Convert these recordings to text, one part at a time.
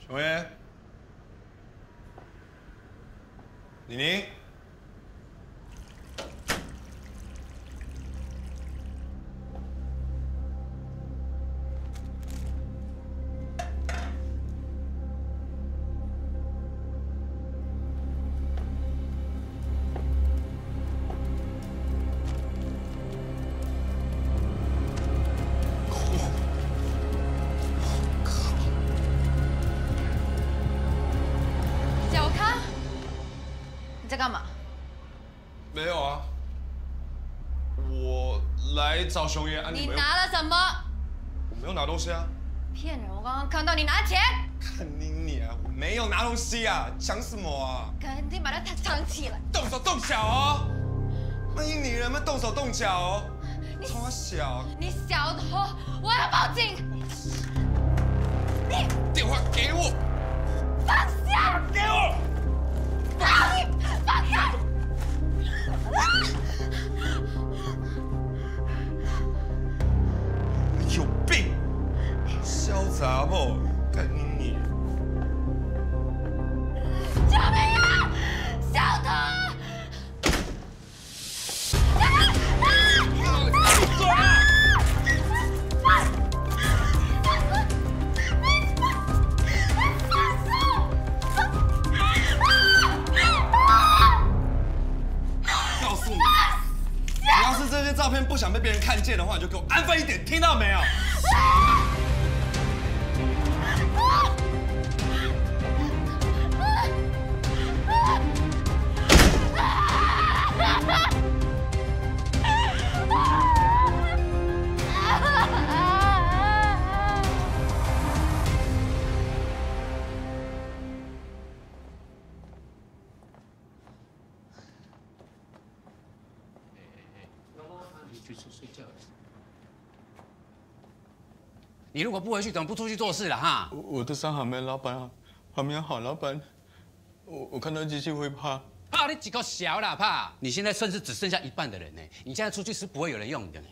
熊爷，妮妮，你在干嘛？没有啊，我来找熊爷啊。你拿了什么？我没有拿东西啊。骗人！我刚刚看到你拿钱。看你啊，我没有拿东西啊，讲什么啊？赶紧把它藏起来。动手动脚哦！万一你人们动手动脚哦。从小。你小偷！我要报警！你电话给我。放下！给我！放开！放开！你有病！潇洒不？干你！救命啊！小偷！闭嘴啊！告诉你，你要是这些照片不想被别人看见的话，你就给我安分一点，听到没有？你如果不回去，怎么不出去做事了哈？我的伤还没老板啊，还没好，老板，我看到机器会怕。怕你几个小啦怕！你现在甚至只剩下一半的人呢，你现在出去是不会有人用你的呢。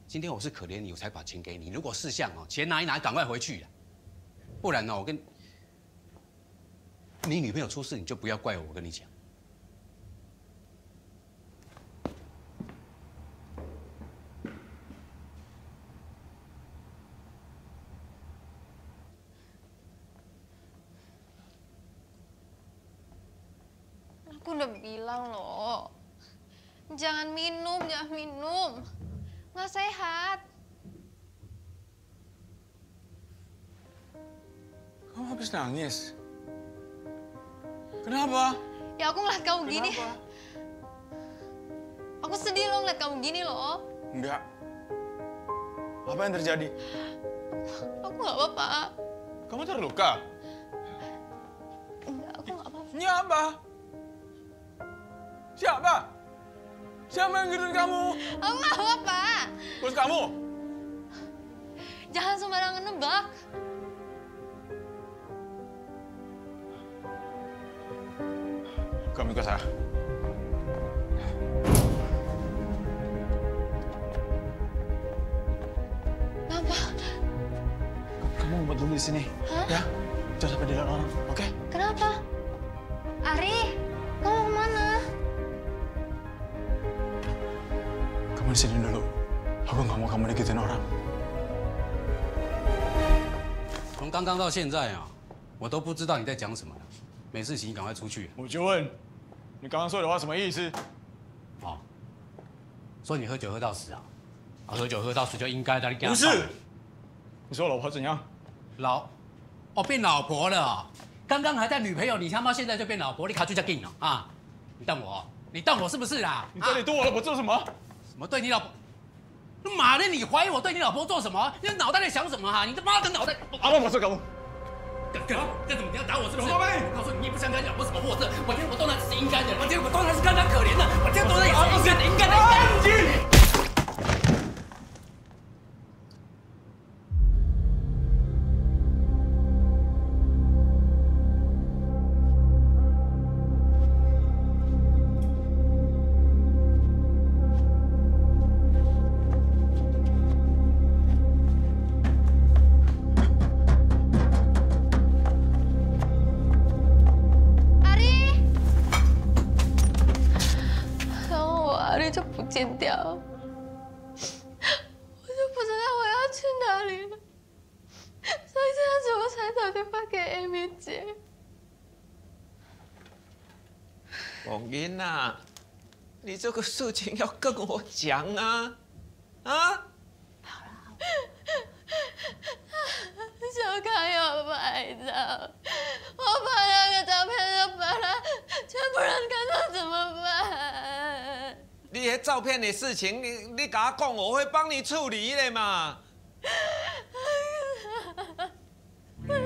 今天我是可怜你，我才把钱给你。如果事项哦，钱拿一拿，赶快回去了，不然呢，我跟你女朋友出事，你就不要怪我。我跟你讲。Aku udah bilang loh, jangan minum, jangan minum, nggak sehat. Kamu habis nangis? Kenapa? Ya aku ngeliat kamu gini. Kenapa? Aku sedih loh ngeliat kamu gini loh. Enggak. Apa yang terjadi? Aku nggak apa-apa. Kamu terluka? Enggak, aku nggak apa-apa. Ini apa? Siapa? Siapa yang gituin kamu? Aku nggak apa-apa. Bos kamu? Jangan sembarangan nebak. Kamu ikut saya. Kenapa? Kamu ngumpet dulu di sini. Hah? Ya? Jangan sampai dilihat orang, oke? Kenapa? Ari, kamu kemana? Kamu di sini dulu. Aku nggak mau kamu dikitin orang. 从刚刚到现在啊，我都不知道你在讲什么了。没事情，你赶快出去。我就问，你刚刚说的话什么意思？哦，说你喝酒喝到死啊？啊，喝酒喝到死就应该的。你给他不是，你说我老婆怎样？变老婆了哦。刚刚还在女朋友，你他妈现在就变老婆，你卡住叫劲了啊！你当我是不是啦？你到底对我老婆做什么？什么对你老婆？妈的，你怀疑我对你老婆做什么？你脑袋在想什么哈？你他妈的脑袋！阿爸，我说搞。这怎么你要打我是不是？老妹，我告诉你，你不想跟你老婆什么货色？我今天我做那只是应该的，我今天我做那是看他可怜的，我今天做那也是应该的，应该的，应该的。掉，我就不知道我要去哪里了。所以这样子我才打电话给 Amy 姐。王英啊，你这个事情要跟我讲啊！啊！小康有拍照，我把那个照片都把它全部人看到怎么办？你那照片的事情，你跟我讲，我会帮你处理的嘛。为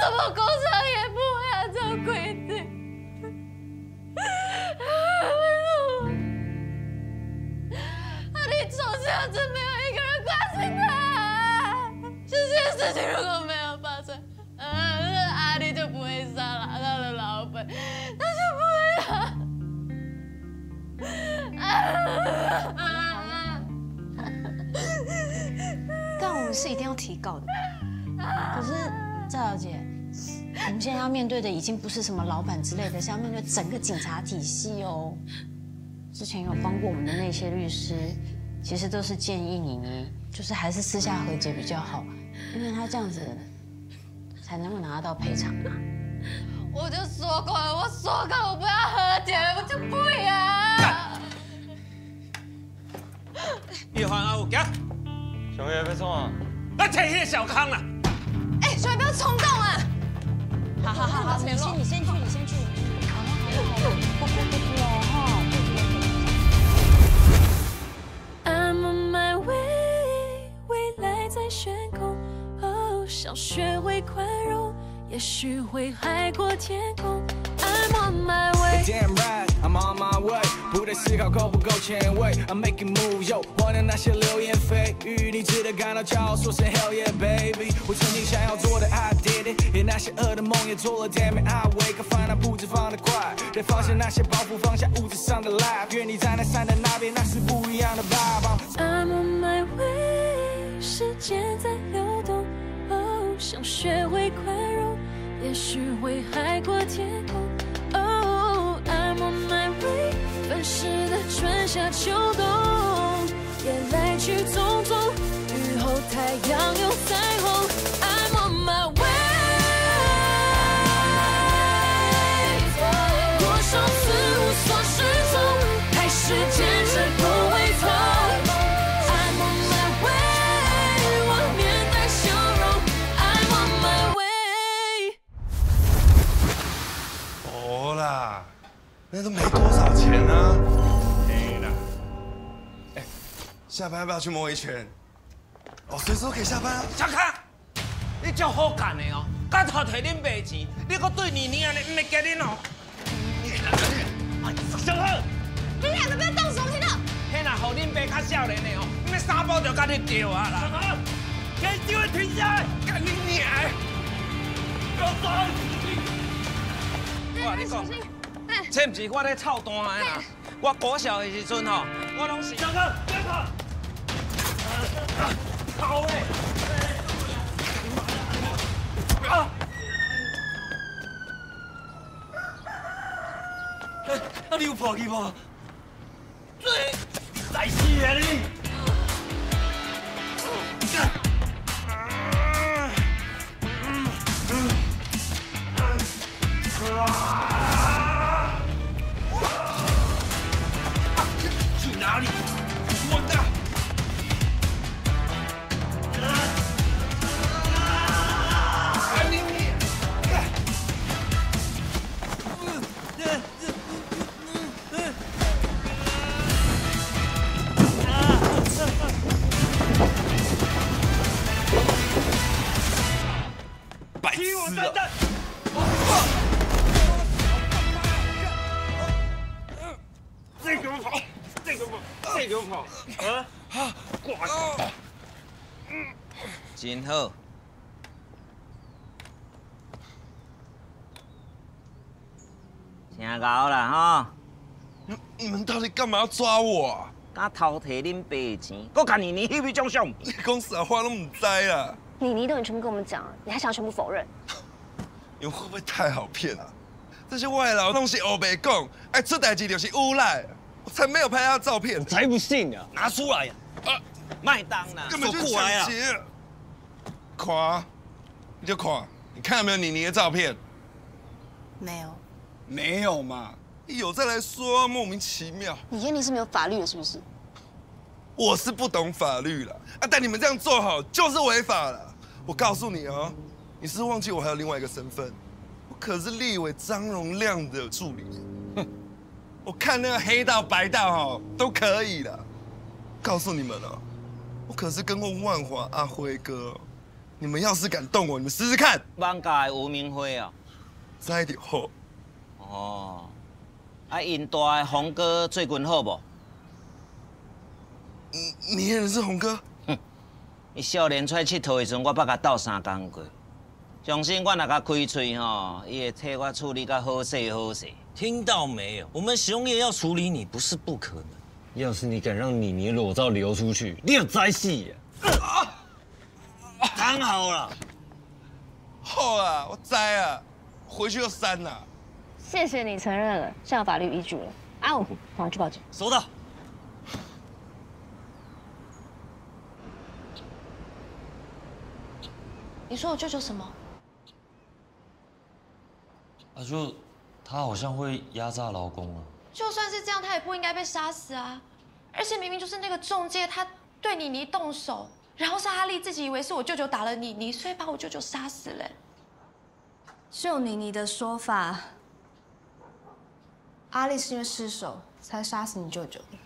什么工厂也不会按照规定？你总这样子，没有一个人关心他。这件事情如果没有发生，阿丽就不会杀了他的老板，他就不会但我们是一定要提告的。可是赵小姐，我们现在要面对的已经不是什么老板之类的，是要面对整个警察体系哦。之前有帮过我们的那些律师，其实都是建议你就是还是私下和解比较好，因为他这样子才能够拿得到赔偿啊。我就说过了，我说过我不要和解，我就不要。叶凡啊，有行，小爷要创啊！来找那个小康啦。哎，小雨不要冲动啊！好，你先去。好了，不哭哦哈。I'm on my way， 未来在悬空，哦，想学会宽容，也许会海阔天空。I'm on my way。Damn right, I'm on my way， 不再思考够不够前卫 ，I'm making moves， yo， 忘掉那些流言蜚语，你值得感到骄傲，说声 Hell yeah baby。我曾经想要做的 I did it， 连那些噩的梦也做了 ，Damn it I wake up， 烦恼步子放得快，得放下那些包袱，放下物质上的 life， 愿你站在山的那边，那是不一样的 vibe。I'm on my way， 时间在流动，哦，想学会宽容，也许会海阔天空。I'm on my way， 凡事的春夏秋冬，也来去匆匆，雨后太阳有彩虹。I'm on my way， 多少次无所适从，还是坚持不回头。I'm on my way， 我面带笑容。I'm on my way。哦啦。那都没多少钱啊！没啦。哎，下班要不要去摸一圈？哦，随时都可以下班啊。小康，你足好干的哦，刚头摕恁爸钱，你搁对年年安尼，唔会惊恁哦。小康，你两个不要动手，听到？迄若互恁爸较少年的哦，你三步就甲你丢啊啦！小康，给机会停下来，干你娘！不要动！我跟你讲。这不是我咧操蛋的啦！我国小的时阵吼，我拢是。小哥，别跑！跑嘞！啊！你有跑去无？来死啊你！哪里？我的！白痴啊！这个跑，这个跑，这个跑，啊！挂掉！真好。听到啦吼！你们到底干嘛要抓我啊？敢偷摕恁爸的钱，搁甲妮妮翕迄种相片，你讲啥话都唔知啦。妮妮都能全部跟我们讲了，你还想要全部否认？你们会不会太好骗啊？这些外劳拢是黑白讲，爱出代志就是诬赖。我才没有拍他的照片，才不信呢！拿出来呀！麦当啦，根本就抢劫！垮，你就垮！你看有没有妮妮的照片？没有。没有嘛？有再来说，莫名其妙。你眼里是没有法律的，是不是？我是不懂法律了啊，但你们这样做好就是违法了。我告诉你哦，你是忘记我还有另外一个身份，我可是立委张荣亮的助理。哼，我看那个黑道白道哦都可以了。告诉你们哦，我可是跟过万华阿辉哥。你们要是敢动我，你们试试看。万家的吴明辉啊，在就好。哦，啊，因大的洪哥最近好不？你也认识洪哥？哼，伊少年出来佚佗的时阵，我捌甲斗3工过。相信我若甲开嘴吼，伊会替我处理甲好势好势。听到没有？我们熊爷要处理你不是不可能。要是你敢让妮妮裸照流出去，你有灾戏呀！躺好了。好啊，我知啊，回去就删了。谢谢你承认了，现在有法律依据了。阿武，赶快去报警。收到。你说我舅舅什么？就他好像会压榨劳工啊。就算是这样，他也不应该被杀死啊！而且明明就是那个仲介，他对妮妮动手，然后是阿丽自己以为是我舅舅打了妮妮，所以把我舅舅杀死了。就妮妮的说法，阿丽是因为失手才杀死你舅舅的。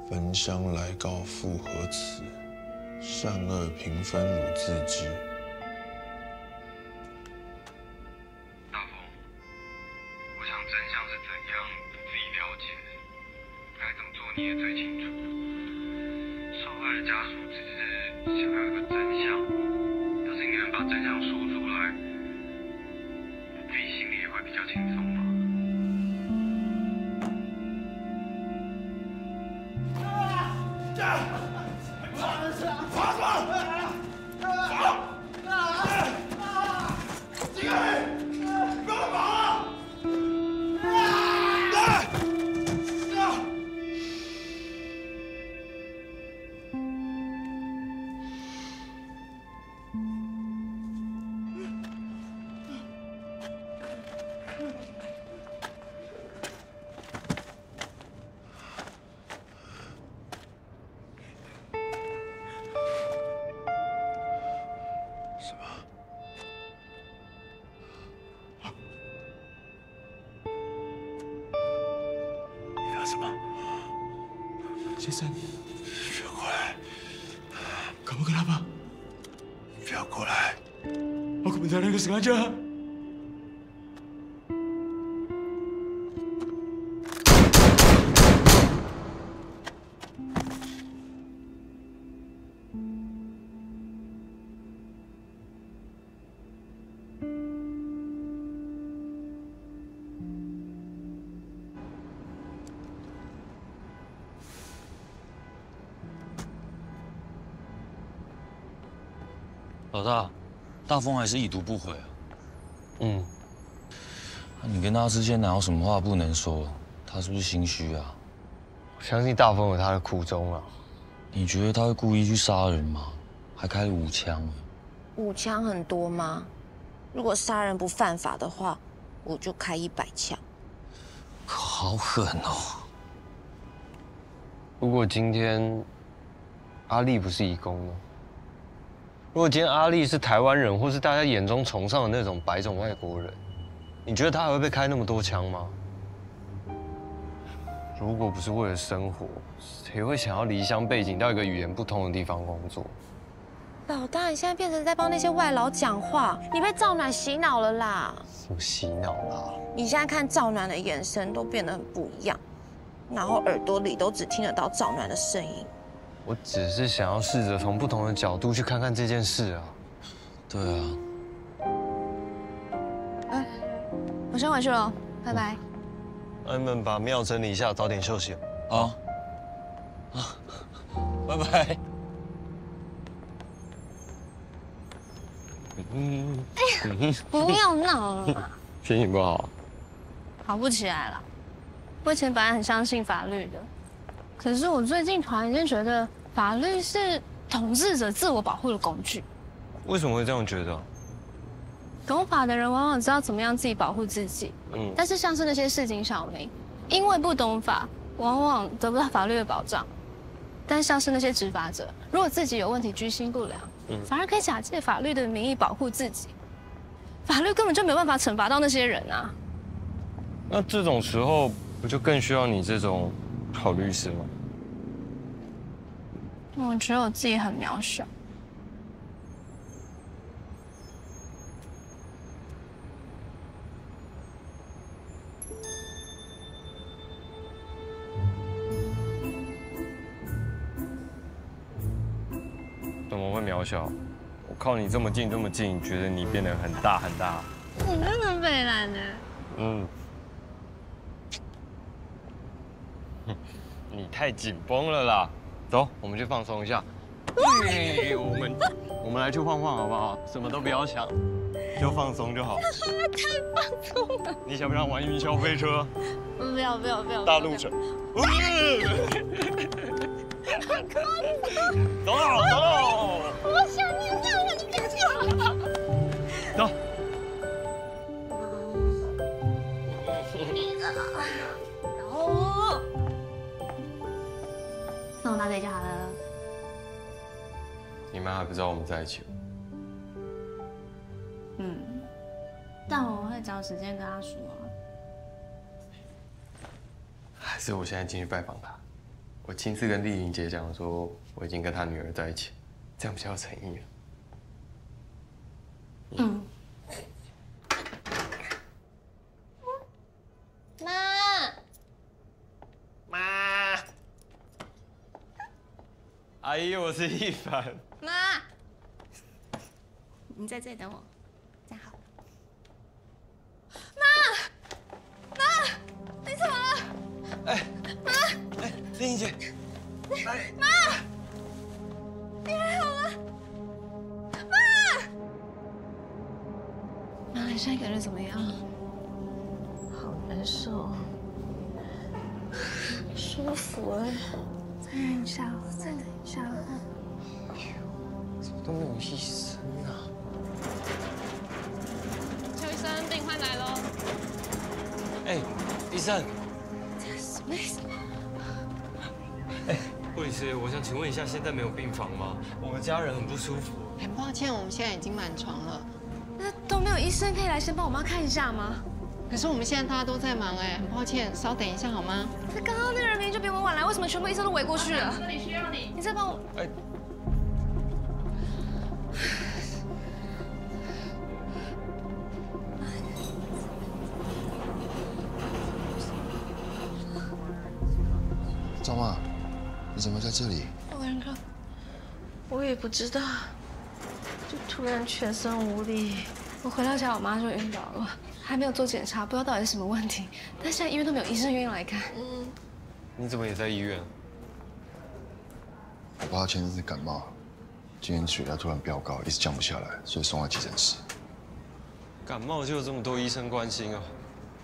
焚香来告复何辞？善恶平分汝自知。大风，我想真相是怎样，你自己了解。该怎么做你也最清楚。受害的家属只是想要一个真相，要是你能把真相说出来，我自己心里也会比较轻松吧。什么？先生，不要过来！赶快跟他吧！不要过来！我可没在那个sengaja。老大，大风还是已读不回啊。你跟他之间哪有什么话不能说？他是不是心虚啊？我相信大风有他的苦衷啊。你觉得他会故意去杀人吗？还开了5枪。5枪很多吗？如果杀人不犯法的话，我就开100枪。好狠哦！如果今天阿丽不是移工呢？如果今天阿丽是台湾人，或是大家眼中崇尚的那种白种外国人，你觉得他还会被开那么多枪吗？如果不是为了生活，谁会想要离乡背井到一个语言不通的地方工作？老大，你现在变成在帮那些外劳讲话，你被赵暖洗脑了啦！什么洗脑啦？你现在看赵暖的眼神都变得很不一样，然后耳朵里都只听得到赵暖的声音。我只是想要试着从不同的角度去看看这件事啊。对啊。我先回去了，拜拜。那你们把庙整理一下，早点休息。好。拜拜。不要闹了，心情不好。好不起来了。我以前本来很相信法律的，可是我最近突然间觉得法律是统治者自我保护的工具。为什么会这样觉得？懂法的人往往知道怎么样自己保护自己，但是像是那些市井小民，因为不懂法，往往得不到法律的保障。但像是那些执法者，如果自己有问题居心不良，反而可以假借法律的名义保护自己，法律根本就没办法惩罚到那些人啊。那这种时候不就更需要你这种好律师吗？我觉得我自己很渺小。怎么会渺小？我靠你这么近，觉得你变得很大很大。你真的北蓝呢？你太紧绷了啦。走，我们去放松一下。我们来去晃晃好不好？什么都不要想，就放松就好。太放松了。你想不想玩云霄飞车？不要。大陆城。走喽！我想尿尿了，你别吵。走。那我拿这就好了。你妈还不知道我们在一起。但我会找时间跟她说。还是我现在进去拜访她，我亲自跟丽玲姐讲说我已经跟她女儿在一起，这样比较有诚意了。妈，阿姨，我是一凡。妈，你在这里等我，站好。妈，你怎么了？妈，丽玲姐，妈，你还好吗？妈，你现在感觉怎么样？好难受，舒服哎。再忍一下，再等一下。怎么都没有医生啊？邱医生，病患来喽。医生。什么意思？护理师，我想请问一下，现在没有病房吗？我们家人很不舒服。很抱歉，我们现在已经满床了。那都没有医生可以来先帮我妈看一下吗？可是我们现在大家都在忙很抱歉，稍等一下好吗？那刚刚那个人明明就比我晚来，为什么全部医生都围过去了？这里需要你。你再帮我。赵妈，你怎么在这里？我也不知道，就突然全身无力。我回到家，我妈就晕倒了，还没有做检查，不知道到底是什么问题。但现在医院都没有医生愿意来看。你怎么也在医院？我爸前阵子感冒，今天血压突然飙高，一直降不下来，所以送到急诊室。感冒就有这么多医生关心啊？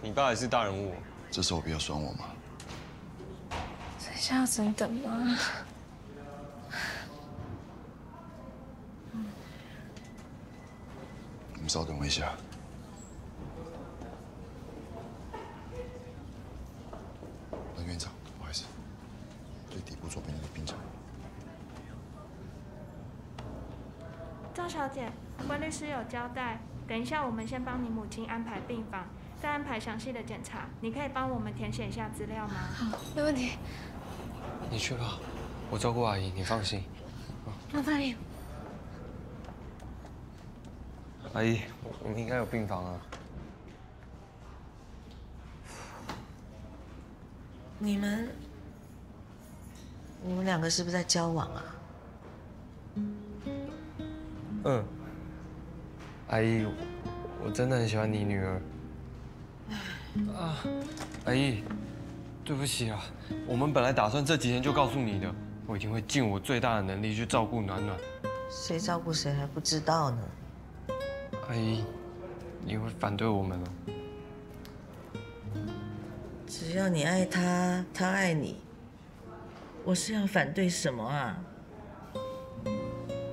你爸也是大人物。这时候不要酸我吗？所以现在要真等吗？们稍等我一下。院长，不好意思，最底部左边那个病床。赵小姐，温律师有交代，等一下我们先帮你母亲安排病房，再安排详细的检查。你可以帮我们填写一下资料吗？好，没问题。你去吧，我照顾阿姨，你放心。麻烦你。阿姨，我们应该有病房啊。你们两个是不是在交往啊？嗯。阿姨，我真的很喜欢你女儿。啊，阿姨，对不起啊，我们本来打算这几天就告诉你的，我一定会尽我最大的能力去照顾暖暖。谁照顾谁还不知道呢。阿姨，你会反对我们哦？只要你爱他，他爱你，我是要反对什么啊？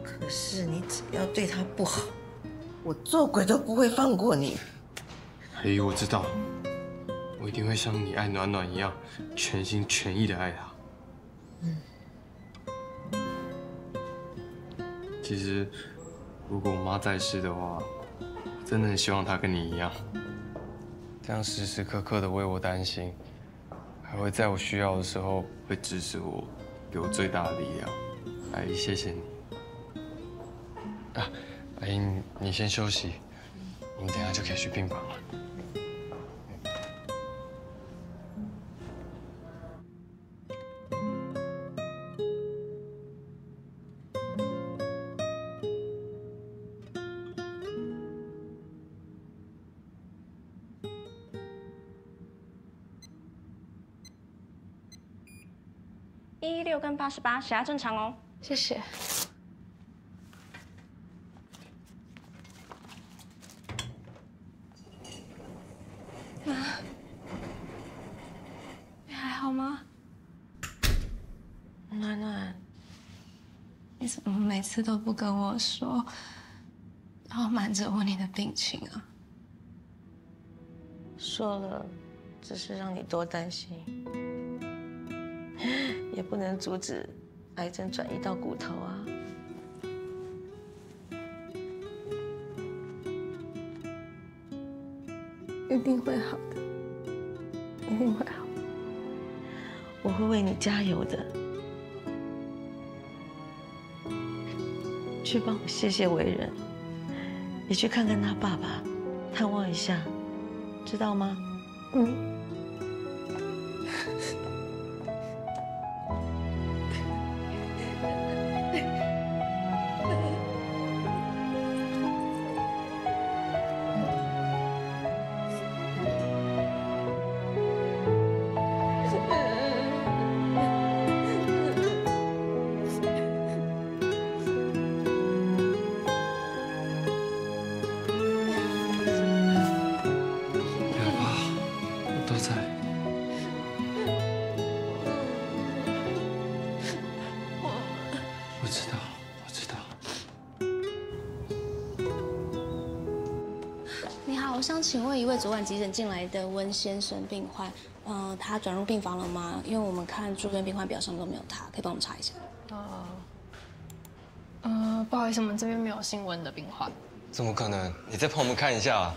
可是你只要对他不好，我做鬼都不会放过你。阿姨，我知道，我一定会像你爱暖暖一样，全心全意的爱她。其实，如果我妈在世的话，我真的很希望她跟你一样，这样时时刻刻的为我担心，还会在我需要的时候会支持我，给我最大的力量。阿姨，谢谢你。啊，阿姨，你先休息，你等一下就可以去病房了。116跟88血压正常哦，谢谢。妈，你还好吗？暖暖，你怎么每次都不跟我说，然后瞒着我你的病情啊？说了，只是让你多担心。也不能阻止癌症转移到骨头啊！一定会好的，一定会好。我会为你加油的。去帮我谢谢为人，也去看看他爸爸，探望一下，知道吗？嗯。我想请问一位昨晚急诊进来的温先生病患，他转入病房了吗？因为我们看住院病患表上都没有他，可以帮我们查一下。不好意思，我们这边没有姓温的病患。怎么可能？你再帮我们看一下，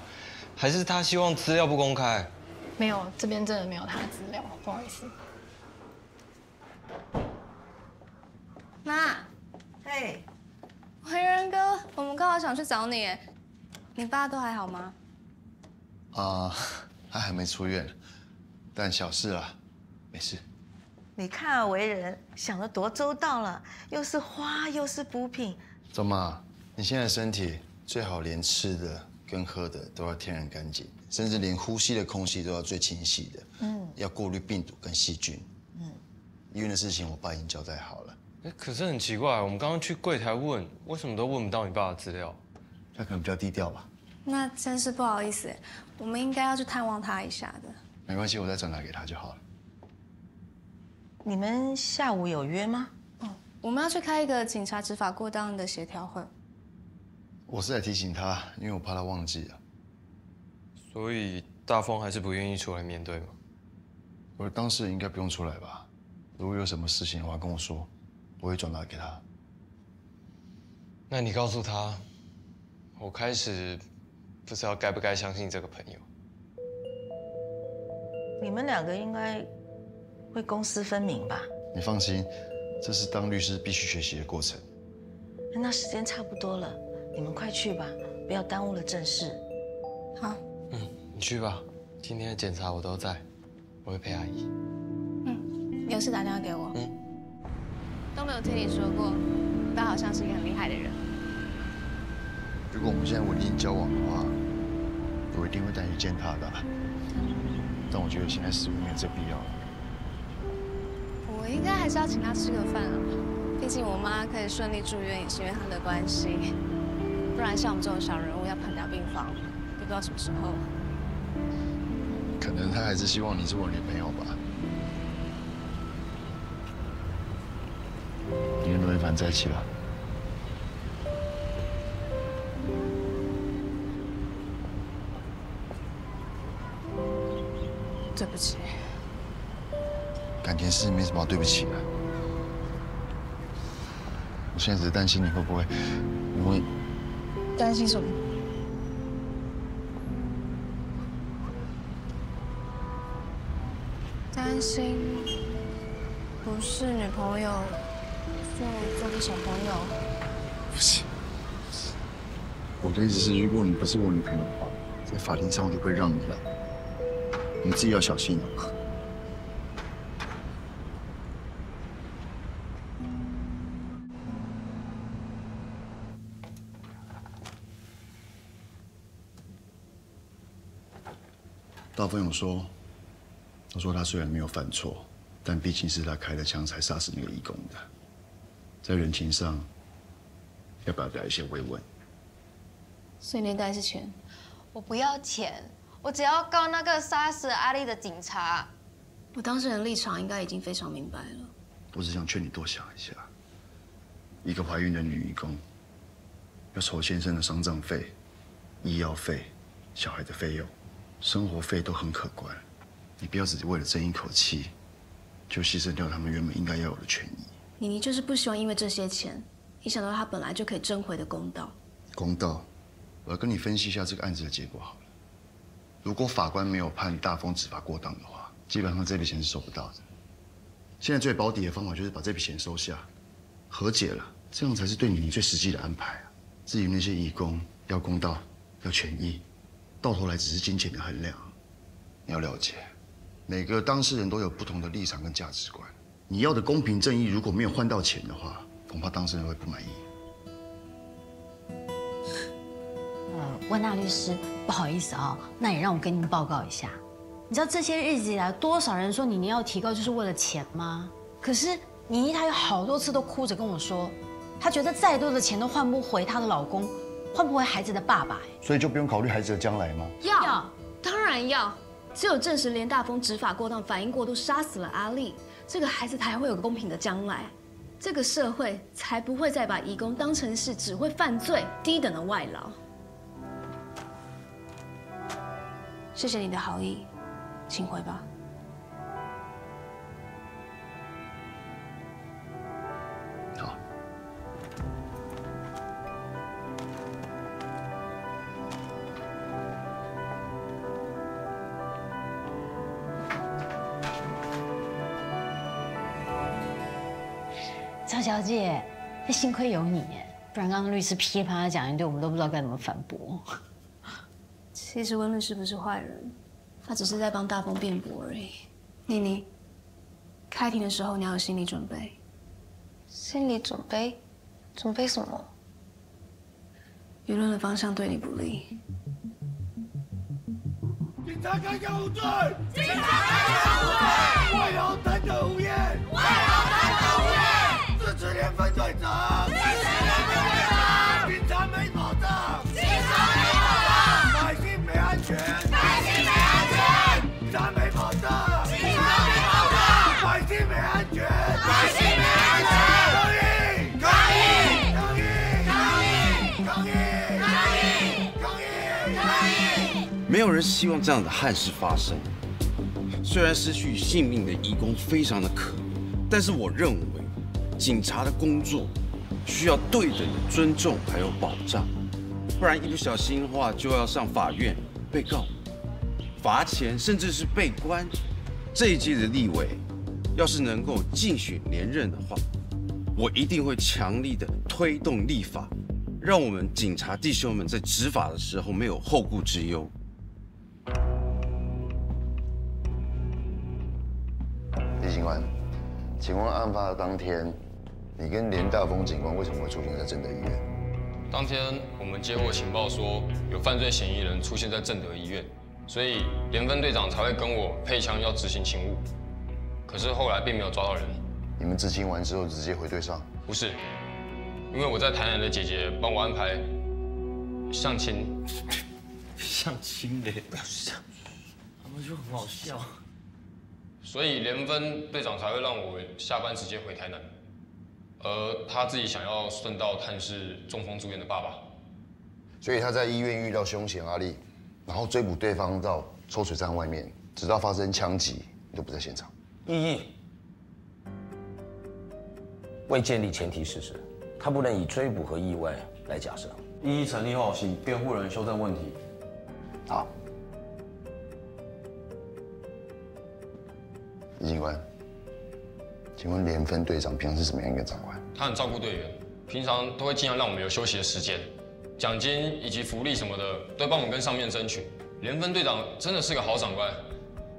还是他希望资料不公开？没有，这边真的没有他的资料，不好意思。妈，嘿，维仁哥，我们刚好想去找你，你爸都还好吗？他还没出院，但小事啦，没事。你看啊，为人想得多周到了，又是花又是补品。周妈，你现在身体最好连吃的跟喝的都要天然干净，甚至连呼吸的空气都要最清晰的。要过滤病毒跟细菌。医院的事情我爸已经交代好了。可是很奇怪，我们刚刚去柜台问，为什么都问不到你爸的资料？他可能比较低调吧。那真是不好意思，我们应该要去探望他一下的。没关系，我再转达给他就好了。你们下午有约吗？我们要去开一个警察执法过当的协调会。我是来提醒他，因为我怕他忘记啊。所以大风还是不愿意出来面对吗？我的当事人应该不用出来吧？如果有什么事情的话，跟我说，我会转达给他。那你告诉他，我开始不知道该不该相信这个朋友。你们两个应该会公私分明吧？你放心，这是当律师必须学习的过程。那时间差不多了，你们快去吧，不要耽误了正事。好。你去吧，今天的检查我都在，我会陪阿姨。有事打电话给我。都没有听你说过，他好像是一个很厉害的人。如果我们现在稳定交往的话，我一定会带你去见他的。但我觉得现在似乎没有这必要了。我应该还是要请他吃个饭啊，毕竟我妈可以顺利住院也是因为他的关系，不然像我们这种小人物要跑掉病房，也不知道什么时候。可能他还是希望你是我女朋友吧。你跟罗一凡在一起了？对不起。感情事没什么好对不起的。我现在只是担心你会不会因为……担心什么？担心不是女朋友，就做个小朋友。不是，我的意思是，如果你不是我女朋友的话，在法庭上我就会让你了。你自己要小心啊。大风有说，他说他虽然没有犯错，但毕竟是他开了枪才杀死那个义工的，在人情上要表达一些慰问。所以那袋是钱？我不要钱，我只要告那个杀死阿丽的警察。我当事人立场应该已经非常明白了。我只想劝你多想一下，一个怀孕的女义工要筹先生的丧葬费、医药费、小孩的费用。生活费都很可观，你不要只是为了争一口气，就牺牲掉他们原本应该要有的权益。妮妮就是不希望因为这些钱，影响到她本来就可以争回的公道。公道，我要跟你分析一下这个案子的结果好了。如果法官没有判大风执法过当的话，基本上这笔钱是收不到的。现在最保底的方法就是把这笔钱收下，和解了，这样才是对你最实际的安排啊。至于那些义工，要公道，要权益。到头来只是金钱的衡量，你要了解，每个当事人都有不同的立场跟价值观。你要的公平正义如果没有换到钱的话，恐怕当事人会不满意。温娜律师，不好意思啊，那也让我跟您报告一下，你知道这些日子以来多少人说妮妮要提告就是为了钱吗？可是妮妮她有好多次都哭着跟我说，她觉得再多的钱都换不回她的老公。换不回孩子的爸爸，所以就不用考虑孩子的将来吗？要，当然要。只有证实连大风执法过当、反应过度，杀死了阿丽，这个孩子才会有个公平的将来，这个社会才不会再把移工当成是只会犯罪、低等的外劳。谢谢你的好意，请回吧。好。赵小姐，幸亏有你，不然刚刚律师噼里啪啦讲一堆，我们都不知道该怎么反驳。其实温律师不是坏人，他只是在帮大风辩驳而已。妮妮，开庭的时候你要有心理准备。心理准备？准备什么？舆论的方向对你不利。警察开枪无罪！警察开枪无罪！外劳谈的无厌！外劳谈的无厌！支持连分队长！支持连分队长！警察没保障！警察没保障！百姓没安全！百姓没安全！警察没保障！警察没保障！百姓没安全！百姓没安全！抗议！抗议！抗议！抗议！抗议！没有人希望这样的憾事发生。虽然失去性命的移工非常的可怜，但是我认为，警察的工作需要对等的尊重还有保障，不然一不小心的话就要上法院被告、罚钱，甚至是被关。这一届的立委，要是能够竞选连任的话，我一定会强力的推动立法，让我们警察弟兄们在执法的时候没有后顾之忧。李警官，请问案发的当天，你跟连大峰警官为什么会出现在正德医院？当天我们接获情报说有犯罪嫌疑人出现在正德医院，所以连分队长才会跟我配枪要执行勤务。可是后来并没有抓到人。你们执勤完之后直接回队上？不是，因为我在台南的姐姐帮我安排相亲。相亲嘞？不要这样，他们就很好笑。所以连分队长才会让我下班直接回台南，而他自己想要顺道探视中风住院的爸爸。所以他在医院遇到凶嫌阿力，然后追捕对方到抽水站外面，直到发生枪击，你都不在现场。异议。为建立前提事实，他不能以追捕和意外来假设。异议成立后，请辩护人修正问题。好。李警官，请问连分队长平常是什么样一个长官？他很照顾队员，平常都会尽量让我们有休息的时间，奖金以及福利什么的都帮我们跟上面争取。连分队长真的是个好长官，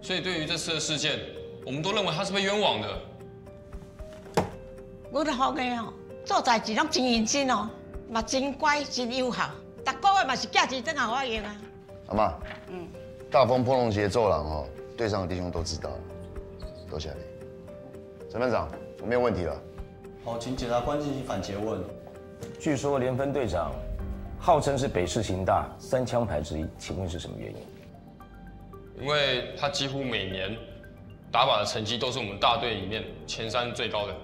所以对于这次的事件，我们都认为他是被冤枉的。我的后生哦，做代志拢真认真哦，嘛真乖真友好，逐个月嘛是寄钱转来我用啊。阿妈，大风波龙节奏廊哦，队上的弟兄都知道了。多谢你，陈班长，我没有问题了。好，请检察官进行反诘问。据说连分队长号称是北市刑大3枪牌之一，请问是什么原因？因为他几乎每年打靶的成绩都是我们大队里面前3最高的。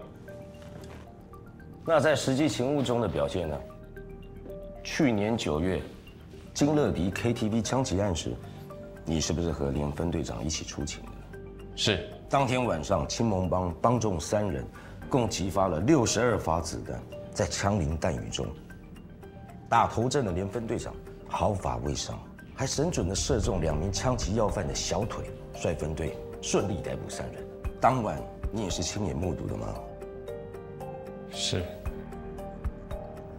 那在实际勤务中的表现呢？去年9月，金乐迪 KTV 枪击案时，你是不是和连分队长一起出勤的？是。当天晚上，青盟帮帮众3人，共击发了62发子弹，在枪林弹雨中，打头阵的连分队长毫发未伤，还神准地射中2名枪击要犯的小腿，率分队顺利逮捕3人。当晚你也是亲眼目睹的吗？是。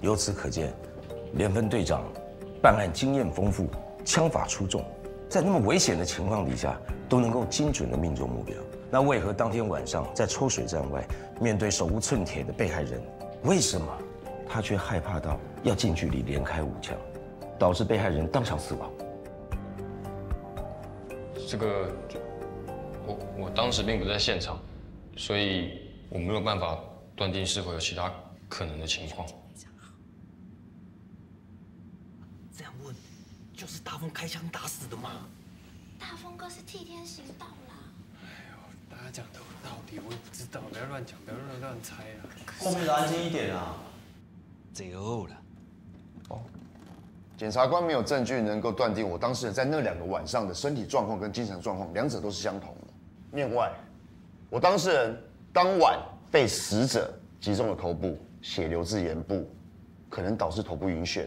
由此可见，连分队长办案经验丰富，枪法出众，在那么危险的情况底下，都能够精准地命中目标。那为何当天晚上在抽水站外，面对手无寸铁的被害人，为什么他却害怕到要近距离连开5枪，导致被害人当场死亡？这个，我当时并不在现场，所以我没有办法断定是否有其他可能的情况。这样问，就是大风开枪打死的吗？大风哥是替天行道啦。哎呦，大家讲的有道理，我也不知道，不要乱讲，不要乱猜啊。后面的安静一点啊。最后了。哦，检察官没有证据能够断定我当事人在那2个晚上的身体状况跟精神状况2者都是相同的。另外，我当事人当晚被死者击中了头部，血流至眼部，可能导致头部晕眩，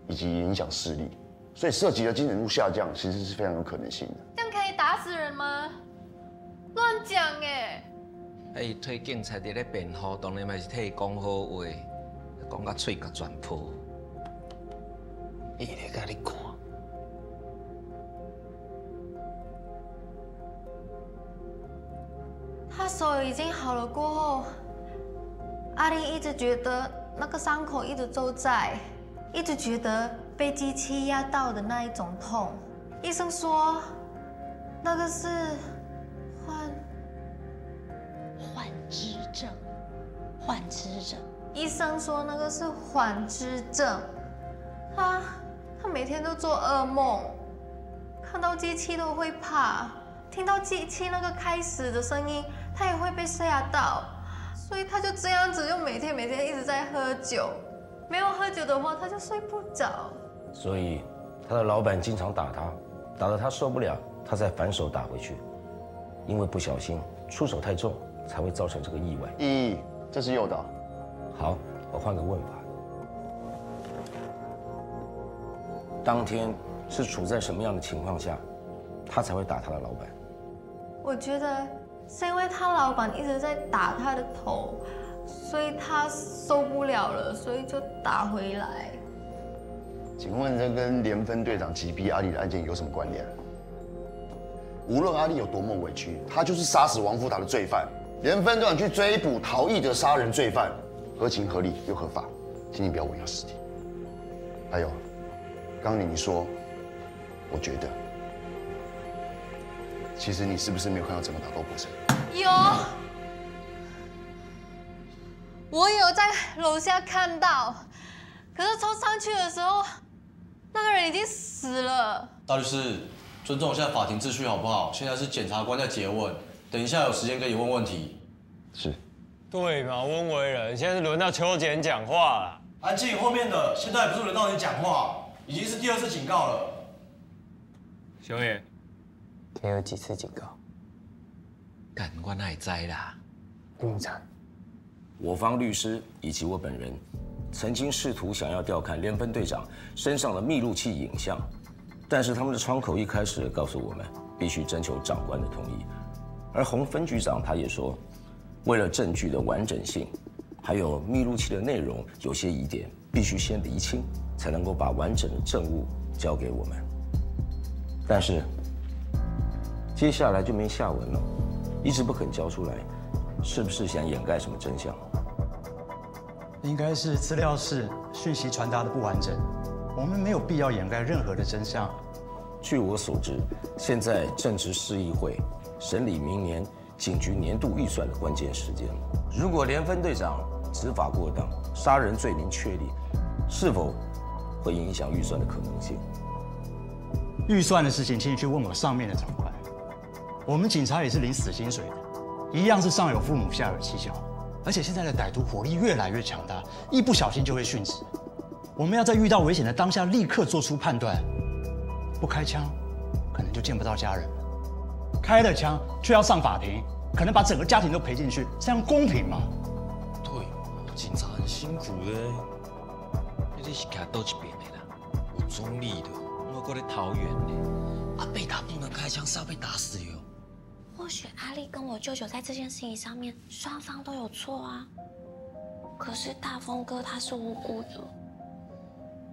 以及影响视力，所以涉及的精神度下降，其实是非常有可能性的。这样可以打死人吗？乱讲哎！伊替警察伫咧辩护，当然嘛是替伊讲好话，讲到嘴甲全破。伊咧甲你看。他手已经好了过后，阿玲一直觉得那个伤口一直都在，一直觉得被机器压到的那一种痛。医生说，那个是幻肢症，幻肢症。医生说那个是缓肢症。他每天都做噩梦，看到机器都会怕，听到机器那个开始的声音，他也会被吓到，所以他就这样子，就每天一直在喝酒。没有喝酒的话，他就睡不着。所以，他的老板经常打他，打得他受不了，他再反手打回去。因为不小心出手太重，才会造成这个意外。这是诱导。好，我换个问法。当天是处在什么样的情况下，他才会打他的老板？我觉得是因为他老板一直在打他的头，所以他受不了了，所以就打回来。请问这跟连分队长击毙阿丽的案件有什么关联？无论阿丽有多么委屈，他就是杀死王富达的罪犯。连分队长去追捕逃逸的杀人罪犯，合情合理又合法，请你不要误咬尸体。还有，刚刚你说，我觉得，其实你是不是没有看到整个打斗过程？有，我有在楼下看到，可是冲上去的时候，那个人已经死了。大律师，尊重一下法庭秩序好不好？现在是检察官在诘问，等一下有时间跟你问问题。是。对嘛，温维仁，现在是轮到邱检讲话了。安静，后面的现在不是轮到你讲话，已经是第2次警告了。熊爷，给有几次警告？干，我哪会知啦？警察，我方律师以及我本人，曾经试图想要调看连分队长身上的密录器影像，但是他们的窗口一开始告诉我们，必须征求长官的同意。而洪分局长他也说，为了证据的完整性，还有密录器的内容有些疑点，必须先厘清，才能够把完整的证物交给我们。但是接下来就没下文了，一直不肯交出来，是不是想掩盖什么真相？应该是资料室讯息传达的不完整，我们没有必要掩盖任何的真相。据我所知，现在正值市议会审理明年警局年度预算的关键时间。如果连分队长执法过当，杀人罪名确立，是否会影响预算的可能性？预算的事情，请你去问我上面的长官。我们警察也是领死薪水的，一样是上有父母下有妻小，而且现在的歹徒火力越来越强大，一不小心就会殉职。我们要在遇到危险的当下立刻做出判断，不开枪，可能就见不到家人了；开了枪，却要上法庭，可能把整个家庭都赔进去，这样公平吗？对，警察很辛苦的。你是看到一边的啦，我中立的，我过来桃园的。被打不能开枪是要被打死哟。或许阿丽跟我舅舅在这件事情上面，双方都有错啊。可是大风哥他是无辜的。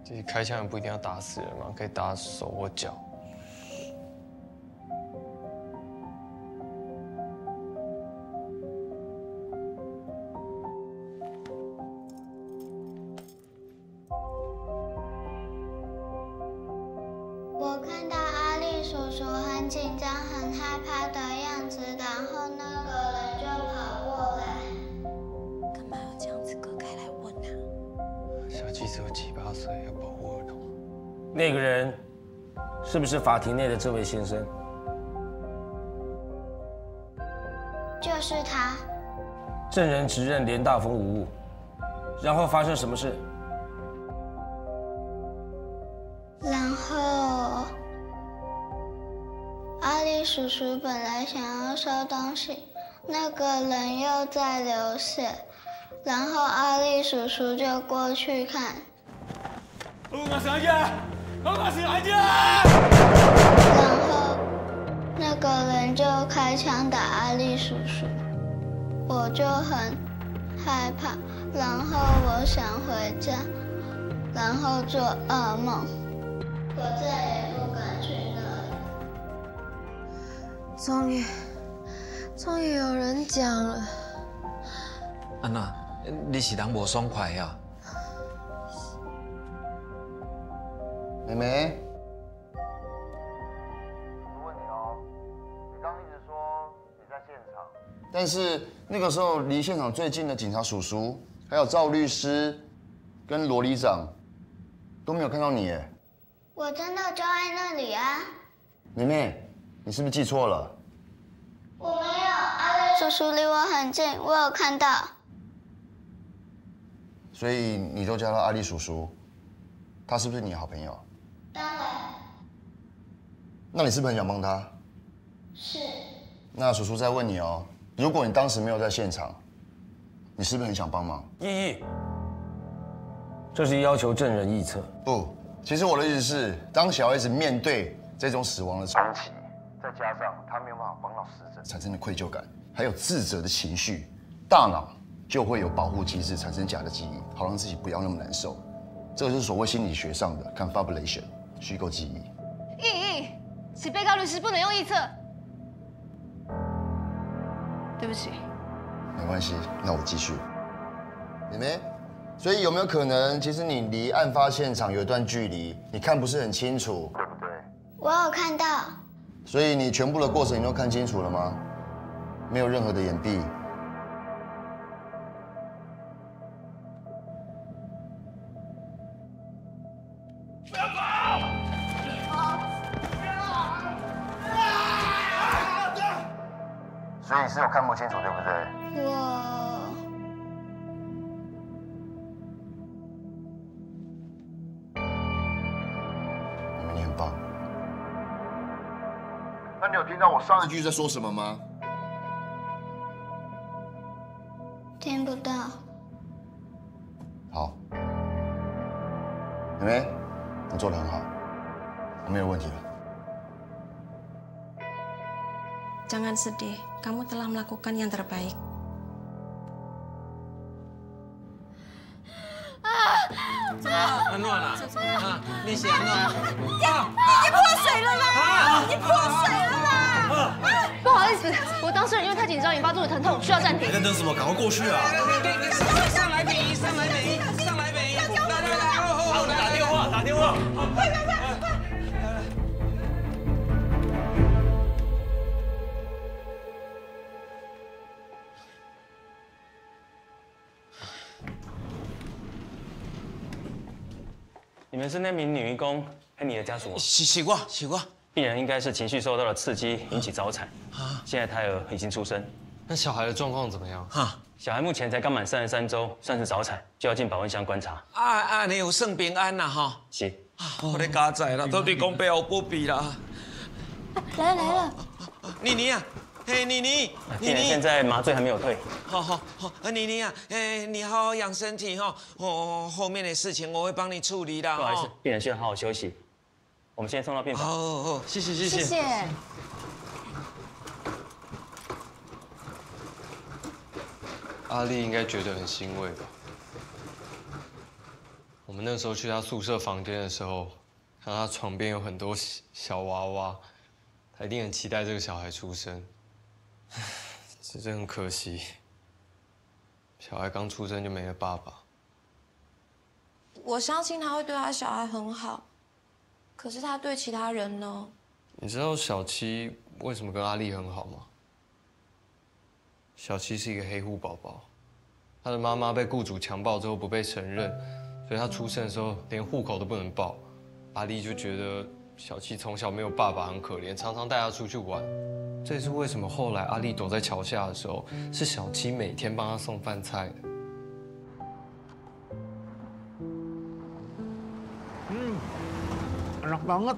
其实开枪也不一定要打死人嘛，可以打手或脚。我看到阿力叔叔很紧张、很害怕的样子，然后那个人就跑过来。干嘛要这样子隔开来问啊？小鸡只有7、8岁，要保护儿童。那个人是不是法庭内的这位先生？就是他。证人指认连大风无误，然后发生什么事？然后，阿力叔叔本来想要收东西，那个人又在流血，然后阿力叔叔就过去看。然后，那个人就开枪打阿力叔叔，我就很害怕，然后我想回家，然后做噩梦。我再也不敢去那里。终于有人讲了。安娜，你是人无爽快呀？妹妹，我问你哦，你刚一直说你在现场，但是那个时候离现场最近的警察叔叔，还有赵律师，跟罗里长都没有看到你耶。我真的就在那里啊！妹妹，你是不是记错了？我没有，阿力叔叔离我很近，我有看到。所以你都叫他阿力叔叔，他是不是你的好朋友？当然。那你是不是很想帮他？是。那叔叔再问你哦，如果你当时没有在现场，你是不是很想帮忙？异议。这是要求证人臆测。不，其实我的意思是，当小孩子面对这种死亡的冲击，再加上他没有办法帮到死者，产生的愧疚感，还有自责的情绪，大脑就会有保护机制，产生假的记忆，好让自己不要那么难受。这个就是所谓心理学上的 confabulation， 虚构记忆。异议，请被告律师不能用臆测。对不起。没关系，那我继续。妹妹，所以有没有可能，其实你离案发现场有一段距离，你看不是很清楚，对不对？我有看到。所以你全部的过程你都看清楚了吗？没有任何的掩蔽。不要跑！所以你是有看不清楚，对不对？你很棒。那你有听到我上一句在说什么吗？听不到。好，妹妹，你做得很好，我没有问题了。 Jangan sedih, kamu telah melakukan yang terbaik. Anu啊，你写anu？你破水了啦！你破水了啦！不好意思，我当事人因为太紧张引发肚子疼痛，需要暂停。在等什么？赶快过去啊！上来北医，上来北医，上来北医！来，好，打电话，打电话！快！ 你们是那名女移工和你的家属吗？是我。病人应该是情绪受到了刺激，引起早产。啊，现在胎儿已经出生。那小孩的状况怎么样？哈，小孩目前才刚满33周，算是早产，就要进保温箱观察。你有算平安啦哈？是。我咧加载啦，到底讲背后不比啦？来了。妮妮啊！ 嘿，妮妮，病人现在麻醉还没有退。好，妮妮啊，你好好养身体哈。后面的事情我会帮你处理的。不好意思，病人需要好好休息。我们先送到病房。好，谢谢。谢谢。阿丽应该觉得很欣慰吧？我们那时候去她宿舍房间的时候，看到她床边有很多小娃娃，她一定很期待这个小孩出生。 只是很可惜，小孩刚出生就没了爸爸。我相信他会对他小孩很好，可是他对其他人呢？你知道小七为什么跟阿丽很好吗？小七是一个黑户宝宝，他的妈妈被雇主强暴之后不被承认，所以他出生的时候连户口都不能报。阿丽就觉得小七从小没有爸爸很可怜，常常带他出去玩。 这也是为什么后来阿丽躲在桥下的时候，是小七每天帮她送饭菜的。enak banget.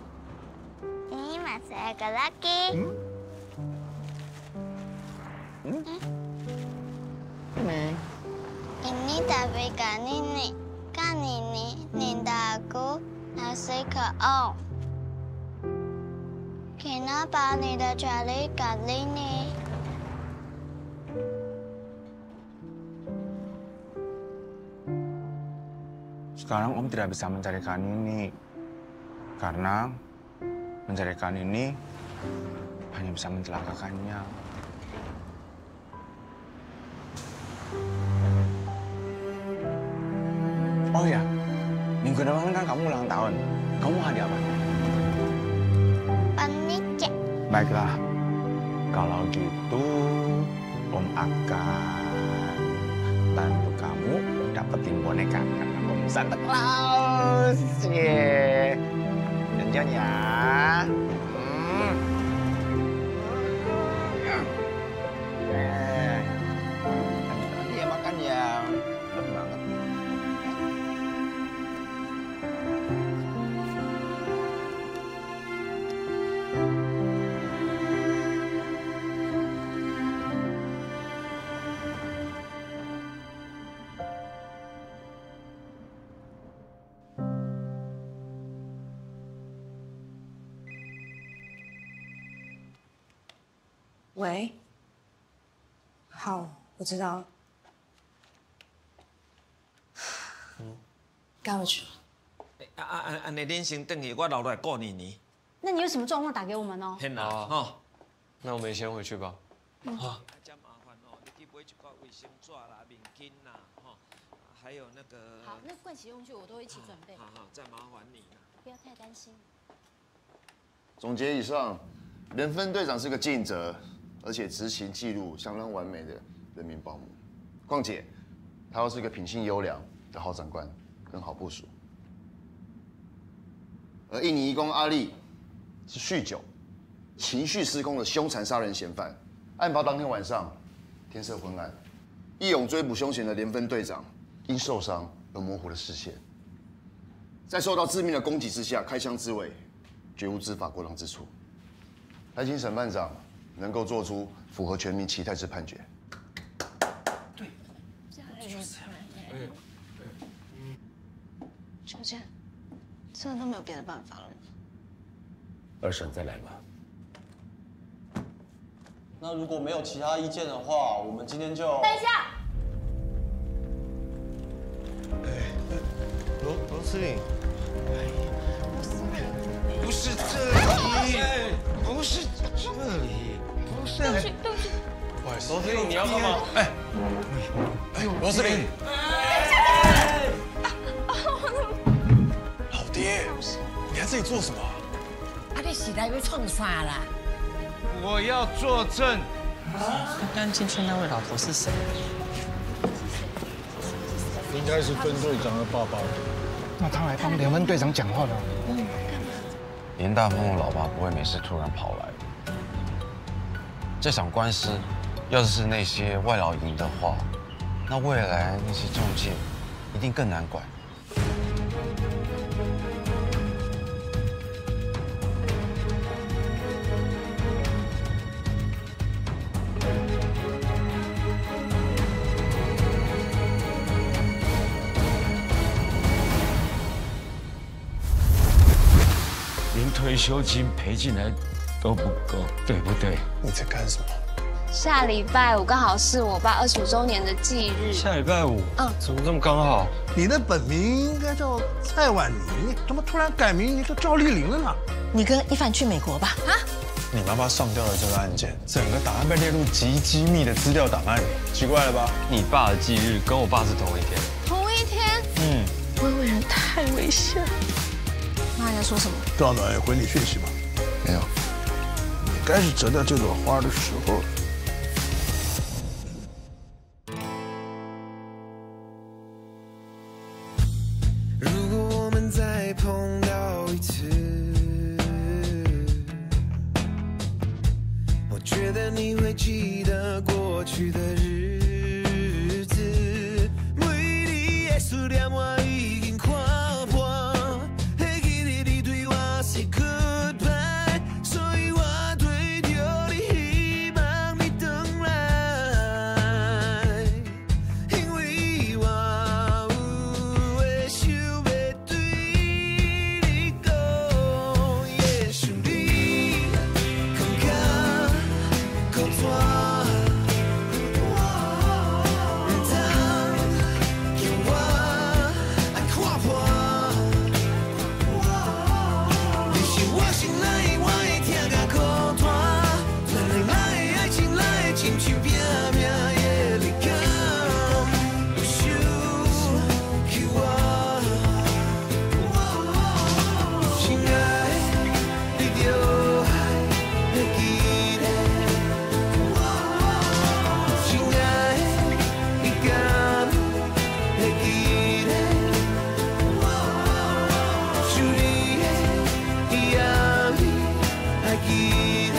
Ini masakan lagi. Ini tapi kan ini minta aku ngasih ke Om. Kenapa tidak cari kali ini? Sekarang Om tidak bisa mencarikan ini. Karena mencarikan ini hanya bisa mencelakakannya. Oh ya, minggu depan kan kamu ulang tahun. Kamu hadiah apa? Panicek. Baiklah, kalau gitu Om akan bantu kamu dapetin boneka karena Om Santa Claus. Yeah. Janjian ya. Lanjut lagi ya makan ya. Belum banget. 喂。好，我知道了。赶回去。安尼恁先回去，我留落来顾你呢。那你有什么状况打给我们哦。天哪，哦，那我们先回去吧。好。真麻烦哦，你去买一挂卫生纸啦、面巾啦，哈，还有那个。好，那盥洗用具我都一起准备。好，再麻烦你了。不要太担心。总结以上，人分队长是个尽责，而且执行记录相当完美的人民保姆。况且，他又是个品性优良的好长官跟好部属。而印尼移工阿力是酗酒、情绪失控的凶残杀人嫌犯。案发当天晚上，天色昏暗，义勇追捕凶嫌的连分队长因受伤而模糊了视线，在受到致命的攻击之下开枪自卫，绝无知法过当之处。还请审判长能够做出符合全民期待之判决。对，秋千，真的都没有别的办法了。二审再来吧。那如果没有其他意见的话，我们今天就……等一下。罗司令，不是这里，不是这里，不是。对不起。不好意思，罗司令，你要干嘛？罗司令。老爹，你在这里做什么？你是来要创啥啦？我要作证。刚进去那位老头是谁？应该是分队长的爸爸。那他来帮连分队长讲话的。连大峰的老爸不会没事突然跑来。这场官司，要是那些外劳赢的话，那未来那些中介一定更难管。连退休金赔进来都不够，对不对？你在干什么？下礼拜五刚好是我爸25周年的忌日。下礼拜五？怎么这么刚好？你的本名应该叫蔡婉妮，怎么突然改名叫赵丽玲了呢？你跟一凡去美国吧？啊？你妈妈上吊的这个案件，整个档案被列入极机密的资料档案里，奇怪了吧？你爸的忌日跟我爸是同一天。同一天？薇薇人太危险了。妈在说什么？赵暖回你讯息吗？没有。你该是折掉这朵花的时候了。如果我们再碰到一次，我觉得你会记得过去的日子，每日的思念我已经看破。Goodbye， 所以我对着你希望你回来，因为我有的想要对你讲，也许你更加靠我，唔通叫我爱看破。我心内我会痛甲孤单，咱两人的爱情来亲像拼命的离开，有想起我，亲爱的，你就会记得，亲爱的，你敢会记得，像你的。还记得。